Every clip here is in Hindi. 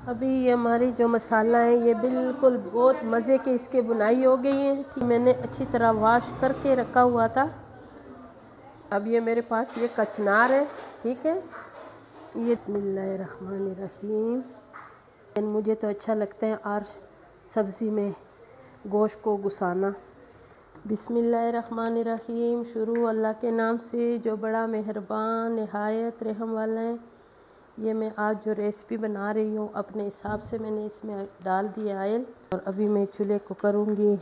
अभी ये हमारी जो मसाला है ये बिल्कुल बहुत मज़े के इसके बुनाई हो गई है कि मैंने अच्छी तरह वॉश करके रखा हुआ था। अब ये मेरे पास ये कचनार है, ठीक है। ये बिस्मिल्लाहिर्रहमानिर्रहीम। मुझे तो अच्छा लगता है और सब्ज़ी में गोश्त को घुसाना। बिस्मिल्लाहिर्रहमानिर्रहीम। शुरू अल्लाह के नाम से जो बड़ा मेहरबान नहायत रहम वाला है। ये मैं आज जो रेसिपी बना रही हूँ अपने हिसाब से मैंने इसमें डाल दिया ऑयल और अभी मैं चूल्हे को करूँगी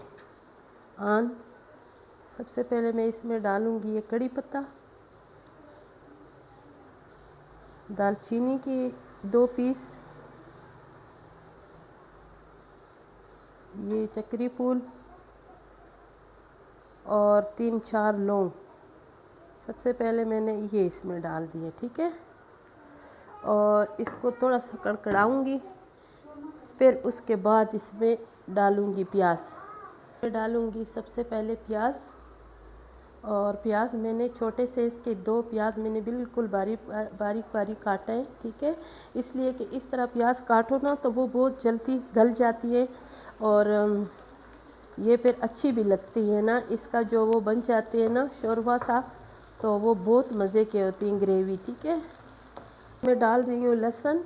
ऑन। सबसे पहले मैं इसमें डालूँगी ये कड़ी पत्ता, दालचीनी की 2 पीस, ये चक्री फूल और 3-4 लौंग। सबसे पहले मैंने ये इसमें डाल दिए, ठीक है। और इसको थोड़ा सा कड़कड़ाऊँगी, फिर उसके बाद इसमें डालूँगी प्याज। डालूँगी सबसे पहले प्याज, और प्याज मैंने छोटे से इसके 2 प्याज मैंने बिल्कुल बारीक काटा है, ठीक है। इसलिए कि इस तरह प्याज काटो ना तो वो बहुत जल्दी गल जाती है और ये फिर अच्छी भी लगती है ना। इसका जो वो बन जाती है ना शोरबा सा, तो वो बहुत मज़े के होती है ग्रेवी, ठीक है। मैं डाल रही हूँ लहसुन,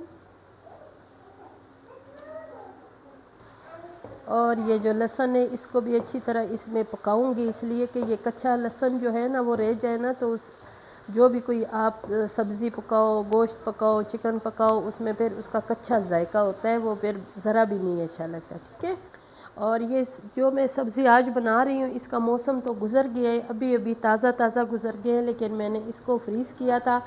और ये जो लहसुन है इसको भी अच्छी तरह इसमें पकाऊंगी, इसलिए कि ये कच्चा लहसुन जो है ना वो रह जाए ना तो उस जो भी कोई आप सब्ज़ी पकाओ, गोश्त पकाओ, चिकन पकाओ, उसमें फिर उसका कच्चा जायका होता है, वो फिर ज़रा भी नहीं अच्छा लगता, ठीक है। और ये जो मैं सब्ज़ी आज बना रही हूँ इसका मौसम तो गुज़र गया है, अभी अभी ताज़ा गुज़र गए हैं, लेकिन मैंने इसको फ्रीज़ किया था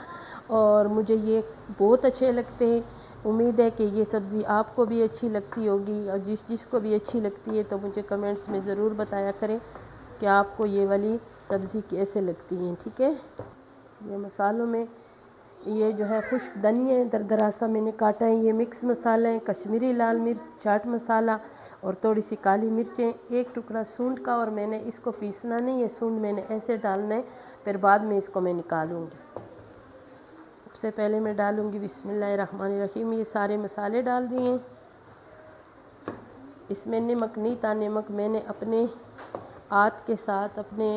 और मुझे ये बहुत अच्छे लगते हैं। उम्मीद है कि ये सब्ज़ी आपको भी अच्छी लगती होगी, और जिसको भी अच्छी लगती है तो मुझे कमेंट्स में ज़रूर बताया करें कि आपको ये वाली सब्ज़ी कैसे लगती है, ठीक है। ये मसालों में ये जो है खुश्क धनिया है दरदरा सा मैंने काटा है, ये मिक्स मसाला है, कश्मीरी लाल मिर्च, चाट मसाला और थोड़ी सी काली मिर्चें, 1 टुकड़ा सूंड का, और मैंने इसको पीसना नहीं है, सूंड मैंने ऐसे डालना है, फिर बाद में इसको मैं निकालूंगी। सबसे पहले मैं डालूंगी बिस्मिल्लाहिर्रहमानिर्रहीम। ये सारे मसाले डाल दिए। इसमें नमक नहीं था, नमक मैंने अपने हाथ के साथ अपने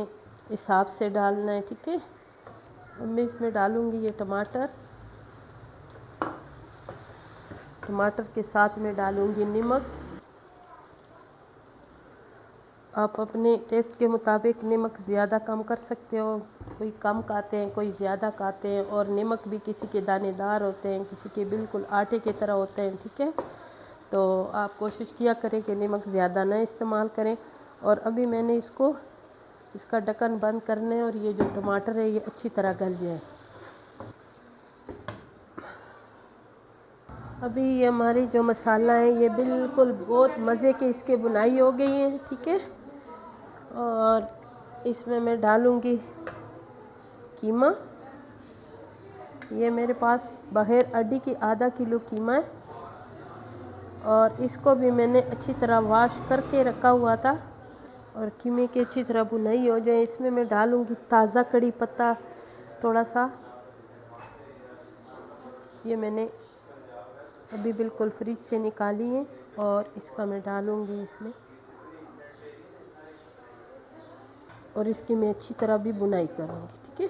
हिसाब से डालना है, ठीक है। अब मैं इसमें डालूंगी ये टमाटर के साथ में डालूंगी नमक। आप अपने टेस्ट के मुताबिक नमक ज़्यादा कम कर सकते हो, कोई कम खाते हैं कोई ज़्यादा खाते हैं, और नमक भी किसी के दानेदार होते हैं, किसी के बिल्कुल आटे की तरह होते हैं, ठीक है। तो आप कोशिश किया करें कि नमक ज़्यादा ना इस्तेमाल करें। और अभी मैंने इसका ढक्कन बंद करना है और ये जो टमाटर है ये अच्छी तरह गल जाए। अभी ये हमारी जो मसाला है ये बिल्कुल बहुत मज़े के इसके बुनाई हो गई है, ठीक है। और इसमें मैं डालूँगी कीमा। ये मेरे पास बग़ैर हड्डी की आधा किलो कीमा है, और इसको भी मैंने अच्छी तरह वॉश करके रखा हुआ था। और कीमे की अच्छी तरह बुनाई हो जाए, इसमें मैं डालूँगी ताज़ा कड़ी पत्ता थोड़ा सा, ये मैंने अभी बिल्कुल फ्रिज से निकाली है, और इसका मैं डालूँगी इसमें, और इसकी मैं अच्छी तरह भी बुनाई करूँगी, ठीक है।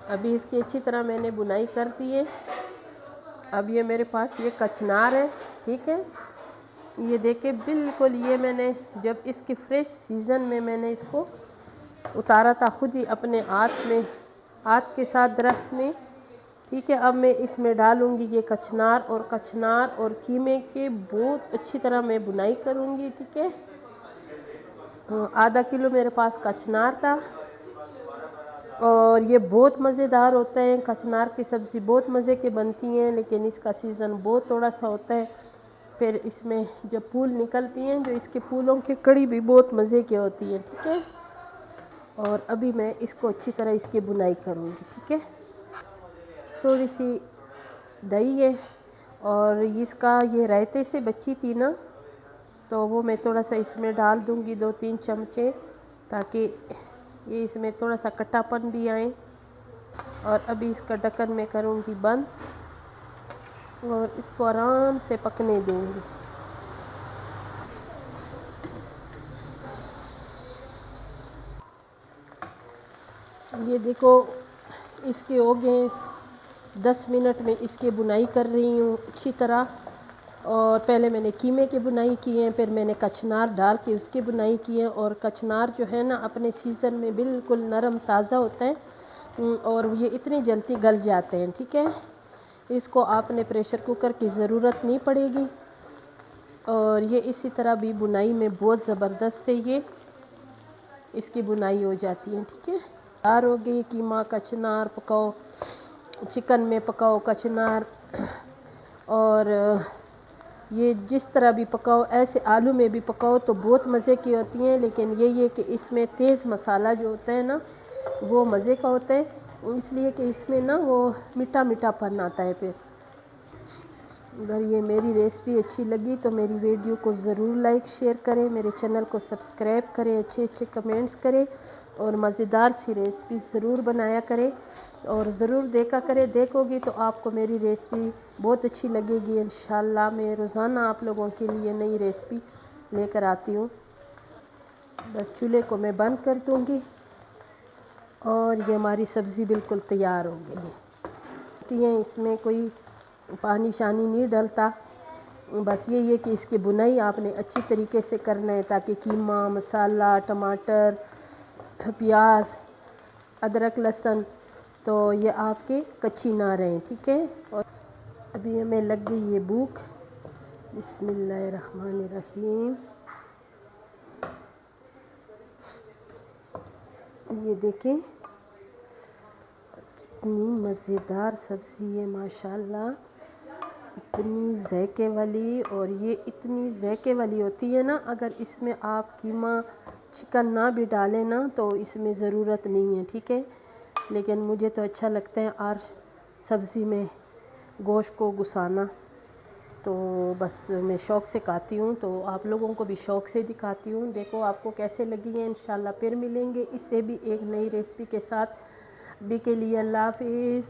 अभी इसकी अच्छी तरह मैंने बुनाई कर दी है। अब ये मेरे पास ये कचनार है, ठीक है। ये देखे बिल्कुल ये मैंने जब इसकी फ्रेश सीज़न में मैंने इसको उतारा था खुद ही अपने हाथ के साथ दरख्त में, ठीक है। अब मैं इसमें डालूँगी ये कचनार और कीमे के बहुत अच्छी तरह मैं बुनाई करूँगी, ठीक है। आधा किलो मेरे पास कचनार था, और ये बहुत मज़ेदार होता है। कचनार की सब्ज़ी बहुत मज़े की बनती हैं, लेकिन इसका सीज़न बहुत थोड़ा सा होता है। फिर इसमें जब फूल निकलती हैं, जो इसके फूलों की कड़ी भी बहुत मज़े की होती है, ठीक है। और अभी मैं इसको अच्छी तरह इसकी बुनाई करूँगी, ठीक है। थोड़ी सी दही है, और इसका ये रायते से बची थी ना, तो वो मैं थोड़ा सा इसमें डाल दूँगी 2-3 चमचे, ताकि ये इसमें थोड़ा सा खट्टापन भी आए। और अभी इसका ढक्कन मैं करूँगी बंद। और इसको आराम से पकने दूंगी। ये देखो इसके हो गए 10 मिनट में इसकी बुनाई कर रही हूँ अच्छी तरह। और पहले मैंने कीमे की बुनाई की है, फिर मैंने कचनार डाल के उसकी बुनाई की है। और कचनार जो है ना अपने सीज़न में बिल्कुल नरम ताज़ा होता है और ये इतनी जल्दी गल जाते हैं। ठीक है, इसको आपने प्रेशर कुकर की ज़रूरत नहीं पड़ेगी। और ये इसी तरह भी बुनाई में बहुत ज़बरदस्त है, ये इसकी बुनाई हो जाती है। ठीक है, तैयार हो गई कीमा कचनार। पकाओ, चिकन में पकाओ कचनार, और ये जिस तरह भी पकाओ, ऐसे आलू में भी पकाओ तो बहुत मज़े की होती हैं। लेकिन यही है कि इसमें तेज़ मसाला जो होता है ना वो मज़े का होता है, इसलिए कि इसमें ना वो मीठा मीठापन आता है। फिर अगर ये मेरी रेसिपी अच्छी लगी तो मेरी वीडियो को ज़रूर लाइक शेयर करें, मेरे चैनल को सब्सक्राइब करें, अच्छे अच्छे कमेंट्स करें और मज़ेदार सी रेसिपी ज़रूर बनाया करें और ज़रूर देखा करें। देखोगी तो आपको मेरी रेसिपी बहुत अच्छी लगेगी। इंशाल्लाह मैं रोज़ाना आप लोगों के लिए नई रेसिपी लेकर आती हूँ। बस चूल्हे को मैं बंद कर दूँगी और ये हमारी सब्ज़ी बिल्कुल तैयार हो गई है। इसमें कोई पानी शानी नहीं डलता, बस यही है कि इसकी बुनाई आपने अच्छी तरीके से करना है ताकि कीमा मसाला टमाटर प्याज अदरक लहसुन तो ये आपके कच्ची ना रहें। ठीक है, और अभी हमें लग गई ये भूख। बिस्मिल्लाहिर्रहमानिर्रहीम। ये देखें कितनी मज़ेदार सब्ज़ी है माशाल्लाह, इतनी ज़ायके वाली। और ये इतनी ज़ायके वाली होती है ना, अगर इसमें आप कीमा चिकन ना भी डालें ना तो इसमें ज़रूरत नहीं है। ठीक है, लेकिन मुझे तो अच्छा लगता है और सब्ज़ी में गोश्त को घुसाना, तो बस मैं शौक़ से खाती हूँ, तो आप लोगों को भी शौक़ से दिखाती हूँ। देखो आपको कैसे लगी है। इंशाल्लाह फिर मिलेंगे इससे भी एक नई रेसिपी के साथ। अभी के लिए अल्लाह हाफ़िज़।